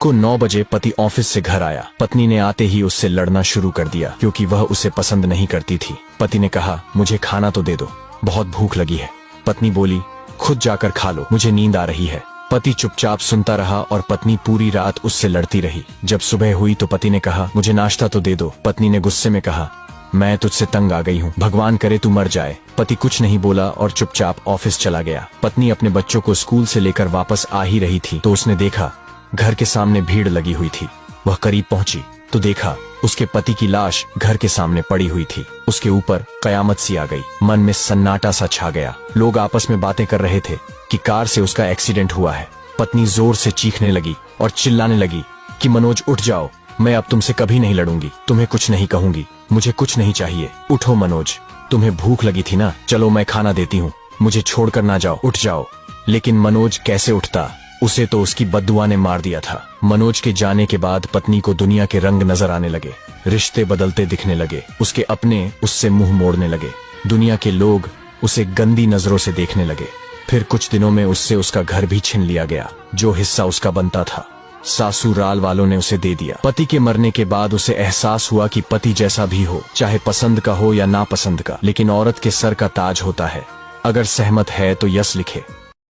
को 9 बजे पति ऑफिस से घर आया। पत्नी ने आते ही उससे लड़ना शुरू कर दिया क्योंकि वह उसे पसंद नहीं करती थी। पति ने कहा, मुझे खाना तो दे दो, बहुत भूख लगी है। पत्नी बोली, खुद जाकर खा लो, मुझे नींद आ रही है। पति चुपचाप सुनता रहा और पत्नी पूरी रात उससे लड़ती रही। जब सुबह हुई तो पति ने कहा, मुझे नाश्ता तो दे दो। पत्नी ने गुस्से में कहा, मैं तुझसे तंग आ गई हूँ, भगवान करे तू मर जाए। पति कुछ नहीं बोला और चुपचाप ऑफिस चला गया। पत्नी अपने बच्चों को स्कूल से लेकर वापस आ ही रही थी तो उसने देखा घर के सामने भीड़ लगी हुई थी। वह करीब पहुंची तो देखा उसके पति की लाश घर के सामने पड़ी हुई थी। उसके ऊपर कयामत सी आ गई। मन में सन्नाटा सा छा गया। लोग आपस में बातें कर रहे थे कि कार से उसका एक्सीडेंट हुआ है। पत्नी जोर से चीखने लगी और चिल्लाने लगी कि मनोज उठ जाओ, मैं अब तुमसे कभी नहीं लड़ूंगी, तुम्हें कुछ नहीं कहूंगी, मुझे कुछ नहीं चाहिए। उठो मनोज, तुम्हें भूख लगी थी ना, चलो मैं खाना देती हूँ, मुझे छोड़कर ना जाओ, उठ जाओ। लेकिन मनोज कैसे उठता, उसे तो उसकी बद्दुआ ने मार दिया था। मनोज के जाने के बाद पत्नी को दुनिया के रंग नजर आने लगे, रिश्ते बदलते दिखने लगे, उसके अपने उससे मुंह मोड़ने लगे, दुनिया के लोग उसे गंदी नजरों से देखने लगे। फिर कुछ दिनों में उससे उसका घर भी छीन लिया गया, जो हिस्सा उसका बनता था सासुराल वालों ने उसे दे दिया। पति के मरने के बाद उसे एहसास हुआ कि पति जैसा भी हो, चाहे पसंद का हो या नापसंद का, लेकिन औरत के सर का ताज होता है। अगर सहमत है तो यस लिखे।